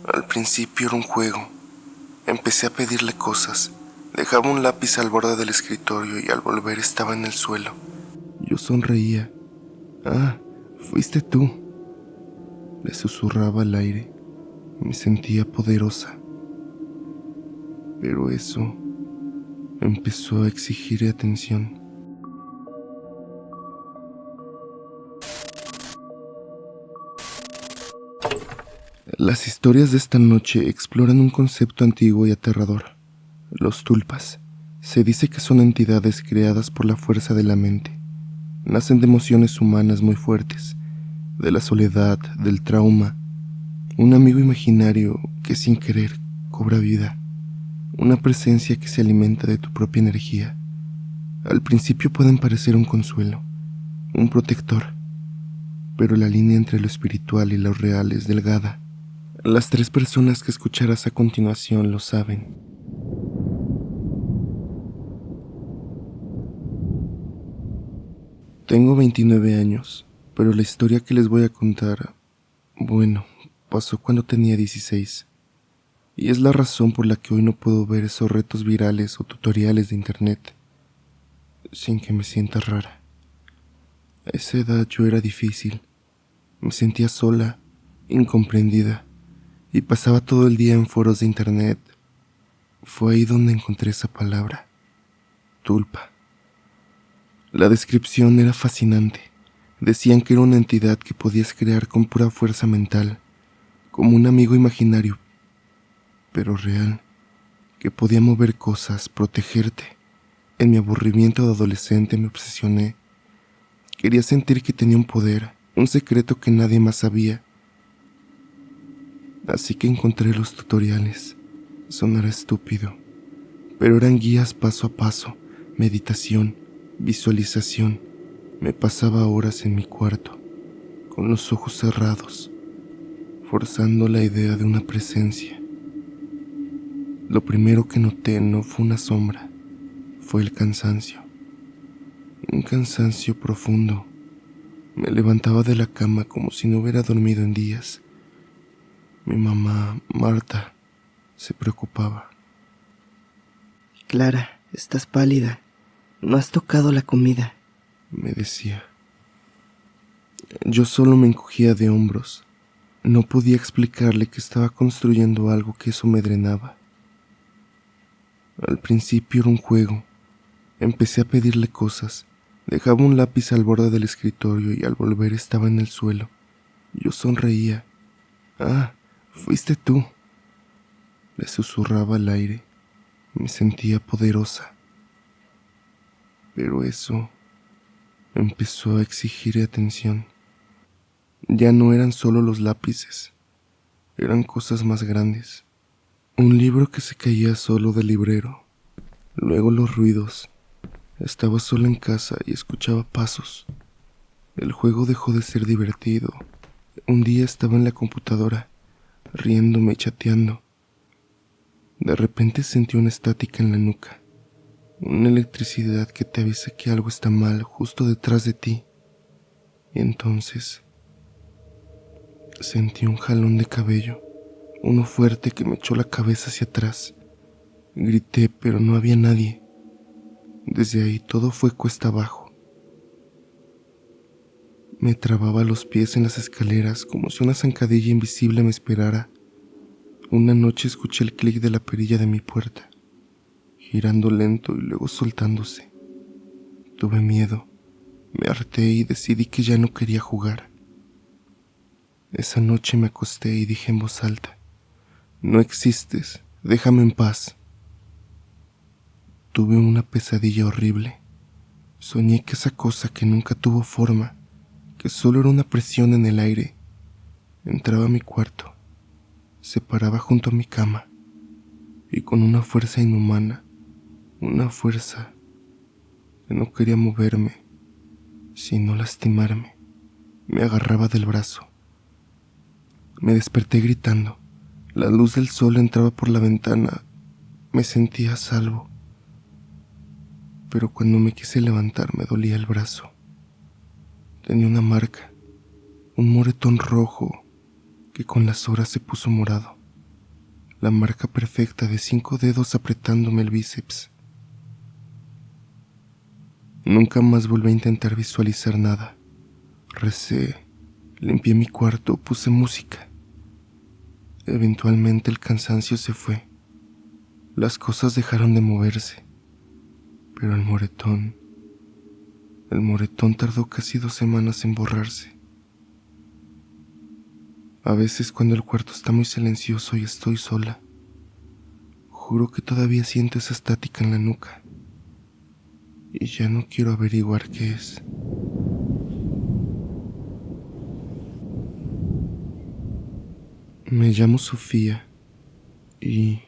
Al principio era un juego. Empecé a pedirle cosas. Dejaba un lápiz al borde del escritorio y al volver estaba en el suelo. Yo sonreía. Ah, fuiste tú. Le susurraba al aire. Me sentía poderosa. Pero eso empezó a exigir atención. Las historias de esta noche exploran un concepto antiguo y aterrador: los tulpas. Se dice que son entidades creadas por la fuerza de la mente. Nacen de emociones humanas muy fuertes, de la soledad, del trauma. Un amigo imaginario que sin querer cobra vida. Una presencia que se alimenta de tu propia energía. Al principio pueden parecer un consuelo, un protector, pero la línea entre lo espiritual y lo real es delgada. Las 3 personas que escucharás a continuación lo saben. Tengo 29 años, pero la historia que les voy a contar, bueno, pasó cuando tenía 16. Y es la razón por la que hoy no puedo ver esos retos virales o tutoriales de internet sin que me sienta rara. A esa edad yo era difícil. Me sentía sola, incomprendida, y pasaba todo el día en foros de internet. Fue ahí donde encontré esa palabra: tulpa. La descripción era fascinante. Decían que era una entidad que podías crear con pura fuerza mental, como un amigo imaginario, pero real, que podía mover cosas, protegerte. En mi aburrimiento de adolescente me obsesioné. Quería sentir que tenía un poder, un secreto que nadie más sabía. Así que encontré los tutoriales. Sonará estúpido, pero eran guías paso a paso, meditación, visualización. Me pasaba horas en mi cuarto, con los ojos cerrados, forzando la idea de una presencia. Lo primero que noté no fue una sombra, fue el cansancio. Un cansancio profundo. Me levantaba de la cama como si no hubiera dormido en días. Mi mamá, Marta, se preocupaba. Clara, estás pálida. No has tocado la comida, me decía. Yo solo me encogía de hombros. No podía explicarle que estaba construyendo algo que eso me drenaba. Al principio era un juego. Empecé a pedirle cosas. Dejaba un lápiz al borde del escritorio y al volver estaba en el suelo. Yo sonreía. Ah, fuiste tú. Le susurraba al aire. Me sentía poderosa. Pero eso empezó a exigir atención. Ya no eran solo los lápices. Eran cosas más grandes. Un libro que se caía solo del librero. Luego los ruidos. Estaba sola en casa y escuchaba pasos. El juego dejó de ser divertido. Un día estaba en la computadora, riéndome y chateando. De repente sentí una estática en la nuca. Una electricidad que te avisa que algo está mal justo detrás de ti. Y entonces sentí un jalón de cabello, uno fuerte que me echó la cabeza hacia atrás. Grité, pero no había nadie. Desde ahí todo fue cuesta abajo. Me trababa los pies en las escaleras como si una zancadilla invisible me esperara. Una noche escuché el clic de la perilla de mi puerta, girando lento y luego soltándose. Tuve miedo, me harté y decidí que ya no quería jugar. Esa noche me acosté y dije en voz alta: no existes, déjame en paz. Tuve una pesadilla horrible. Soñé que esa cosa que nunca tuvo forma, que solo era una presión en el aire, entraba a mi cuarto, se paraba junto a mi cama y con una fuerza inhumana, una fuerza que no quería moverme, sino lastimarme, me agarraba del brazo. Me desperté gritando. La luz del sol entraba por la ventana. Me sentía a salvo. Pero cuando me quise levantar me dolía el brazo. Tenía una marca, un moretón rojo que con las horas se puso morado. la marca perfecta de 5 dedos apretándome el bíceps. Nunca más volví a intentar visualizar nada. Recé, limpié mi cuarto, puse música. Eventualmente el cansancio se fue. Las cosas dejaron de moverse. Pero el moretón tardó casi 2 semanas en borrarse. A veces cuando el cuarto está muy silencioso y estoy sola, juro que todavía siento esa estática en la nuca. Y ya no quiero averiguar qué es. Me llamo Sofía y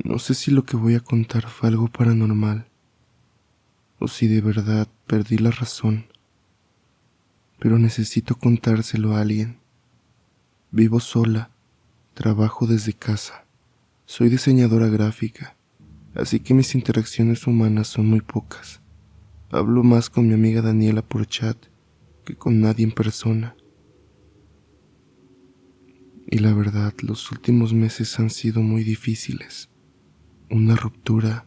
no sé si lo que voy a contar fue algo paranormal o si de verdad perdí la razón, pero necesito contárselo a alguien. Vivo sola, trabajo desde casa, soy diseñadora gráfica, así que mis interacciones humanas son muy pocas. Hablo más con mi amiga Daniela por chat que con nadie en persona. Y la verdad, los últimos meses han sido muy difíciles. Una ruptura,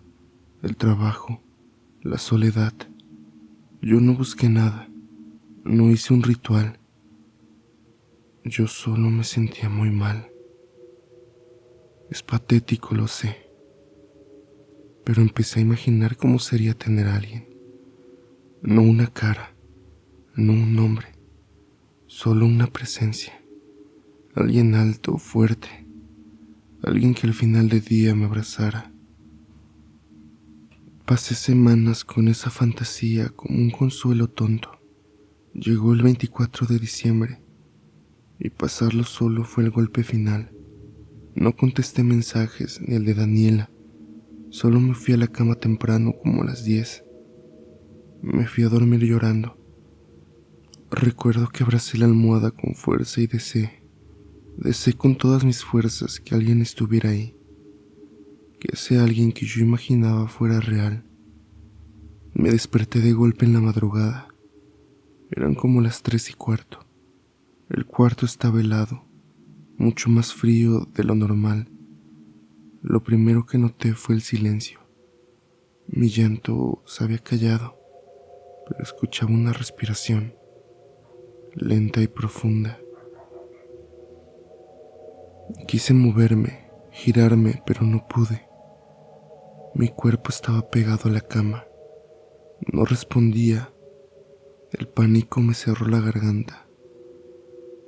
el trabajo, la soledad. Yo no busqué nada, no hice un ritual. Yo solo me sentía muy mal. Es patético, lo sé. Pero empecé a imaginar cómo sería tener a alguien. No una cara, no un nombre, solo una presencia. Alguien alto, fuerte, alguien que al final del día me abrazara. Pasé semanas con esa fantasía como un consuelo tonto. Llegó el 24 de diciembre y pasarlo solo fue el golpe final. No contesté mensajes ni el de Daniela, solo me fui a la cama temprano como a las 10. Me fui a dormir llorando. Recuerdo que abracé la almohada con fuerza y deseé con todas mis fuerzas que alguien estuviera ahí, que ese alguien que yo imaginaba fuera real. Me desperté de golpe en la madrugada. Eran como las 3:15. El cuarto estaba helado, mucho más frío de lo normal. Lo primero que noté fue el silencio. Mi llanto se había callado, pero escuchaba una respiración, lenta y profunda. Quise moverme, girarme, pero no pude. Mi cuerpo estaba pegado a la cama. No respondía. El pánico me cerró la garganta.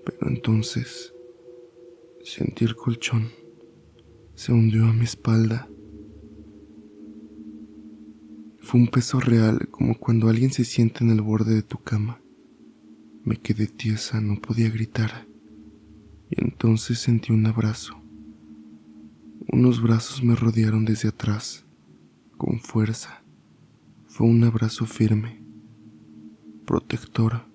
Pero entonces sentí el colchón. Se hundió a mi espalda. Fue un peso real, como cuando alguien se sienta en el borde de tu cama. Me quedé tiesa, no podía gritar. Y entonces sentí un abrazo. Unos brazos me rodearon desde atrás, con fuerza. Fue un abrazo firme, protector,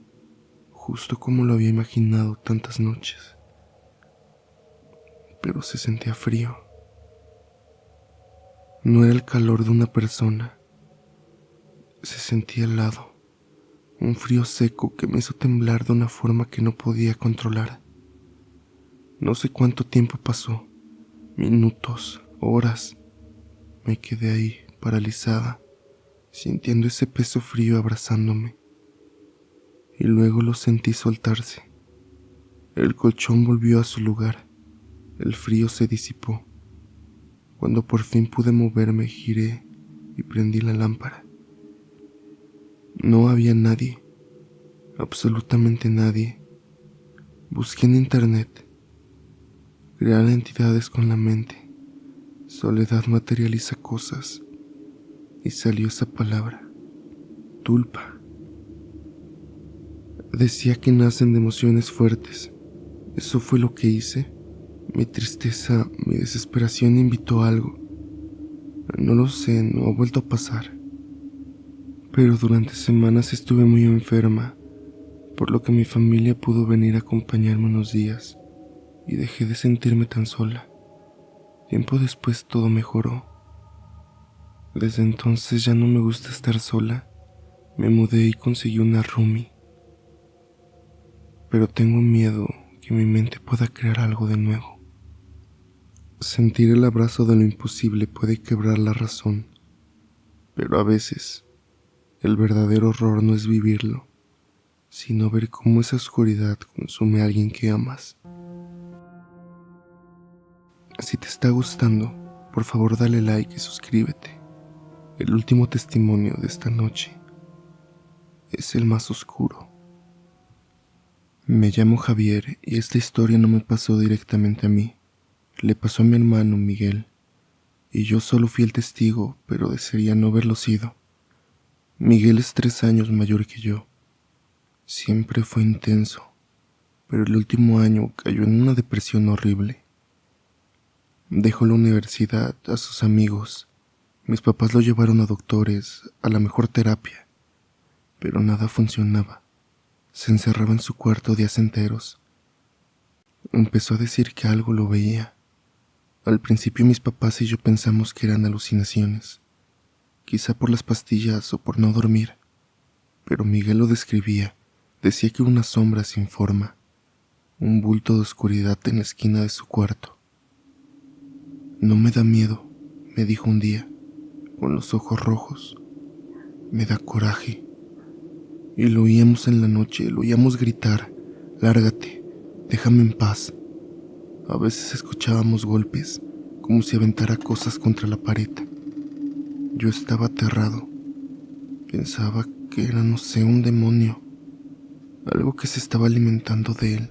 justo como lo había imaginado tantas noches. Pero se sentía frío. No era el calor de una persona. Se sentía helado, un frío seco que me hizo temblar de una forma que no podía controlar. No sé cuánto tiempo pasó, minutos, horas. Me quedé ahí, paralizada, sintiendo ese peso frío abrazándome. Y luego lo sentí soltarse. El colchón volvió a su lugar. El frío se disipó. Cuando por fin pude moverme, giré y prendí la lámpara. No había nadie, absolutamente nadie. Busqué en internet. Crear entidades con la mente. Soledad materializa cosas. Y salió esa palabra. Tulpa. Decía que nacen de emociones fuertes. Eso fue lo que hice. Mi tristeza, mi desesperación invitó a algo. No lo sé, no ha vuelto a pasar. Pero durante semanas estuve muy enferma, por lo que mi familia pudo venir a acompañarme unos días y dejé de sentirme tan sola. Tiempo después todo mejoró. Desde entonces ya no me gusta estar sola. Me mudé y conseguí una roomie. Pero tengo miedo que mi mente pueda crear algo de nuevo. Sentir el abrazo de lo imposible puede quebrar la razón, pero a veces el verdadero horror no es vivirlo, sino ver cómo esa oscuridad consume a alguien que amas. Si te está gustando, por favor dale like y suscríbete. El último testimonio de esta noche es el más oscuro. Me llamo Javier y esta historia no me pasó directamente a mí. Le pasó a mi hermano Miguel, y yo solo fui el testigo, pero desearía no haberlo sido. Miguel es 3 años mayor que yo. Siempre fue intenso, pero el último año cayó en una depresión horrible. Dejó la universidad, a sus amigos. Mis papás lo llevaron a doctores, a la mejor terapia, pero nada funcionaba. Se encerraba en su cuarto días enteros. Empezó a decir que algo lo veía. Al principio mis papás y yo pensamos que eran alucinaciones, quizá por las pastillas o por no dormir, pero Miguel lo describía. Decía que una sombra sin forma, un bulto de oscuridad en la esquina de su cuarto. No me da miedo, me dijo un día, con los ojos rojos. Me da coraje. Y lo oíamos en la noche, lo oíamos gritar: lárgate, déjame en paz. A veces escuchábamos golpes, como si aventara cosas contra la pared. Yo estaba aterrado. Pensaba que era, no sé, un demonio, algo que se estaba alimentando de él.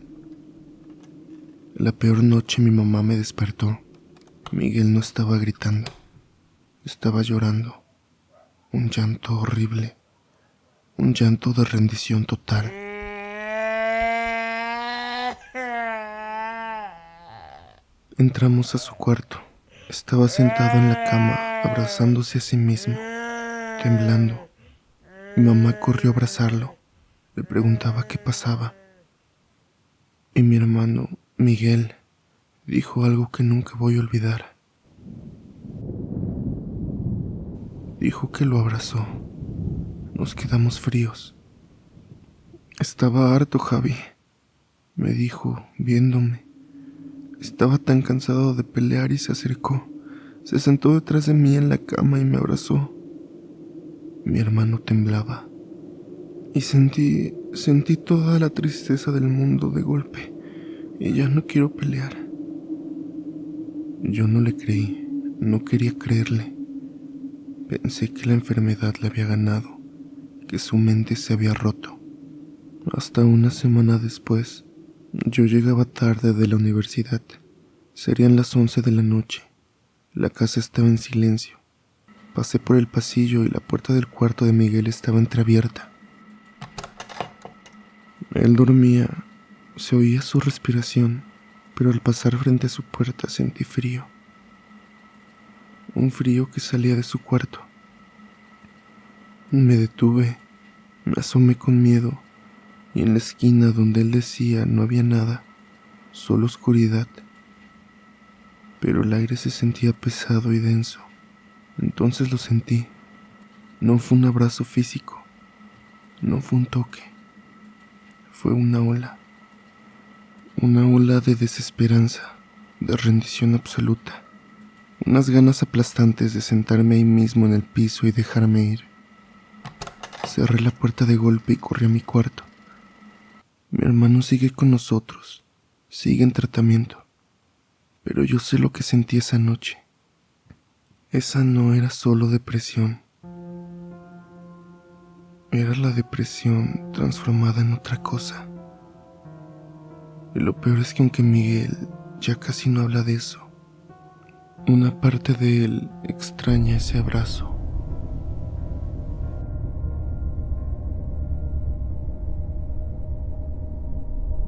La peor noche mi mamá me despertó. Miguel no estaba gritando, estaba llorando. Un llanto horrible, un llanto de rendición total. Entramos a su cuarto. Estaba sentado en la cama, abrazándose a sí mismo, temblando. Mi mamá corrió a abrazarlo. Le preguntaba qué pasaba. Y mi hermano, Miguel, dijo algo que nunca voy a olvidar. Dijo que lo abrazó. Nos quedamos fríos. Estaba harto, Javi, me dijo, viéndome. Estaba tan cansado de pelear y se acercó. Se sentó detrás de mí en la cama y me abrazó. Mi hermano temblaba. Y sentí toda la tristeza del mundo de golpe. Y ya no quiero pelear. Yo no le creí, no quería creerle. Pensé que la enfermedad le había ganado, que su mente se había roto. Hasta una semana después, yo llegaba tarde de la universidad. Serían las 11 de la noche. La casa estaba en silencio. Pasé por el pasillo y la puerta del cuarto de Miguel estaba entreabierta. Él dormía. Se oía su respiración, pero al pasar frente a su puerta sentí frío. Un frío que salía de su cuarto. Me detuve, me asomé con miedo, y en la esquina donde él decía no había nada, solo oscuridad. Pero el aire se sentía pesado y denso. Entonces lo sentí. No fue un abrazo físico, no fue un toque. Fue una ola de desesperanza, de rendición absoluta, unas ganas aplastantes de sentarme ahí mismo en el piso y dejarme ir. Cerré la puerta de golpe y corrí a mi cuarto. Mi hermano sigue con nosotros, sigue en tratamiento, pero yo sé lo que sentí esa noche. Esa no era solo depresión, era la depresión transformada en otra cosa. Y lo peor es que aunque Miguel ya casi no habla de eso, una parte de él extraña ese abrazo.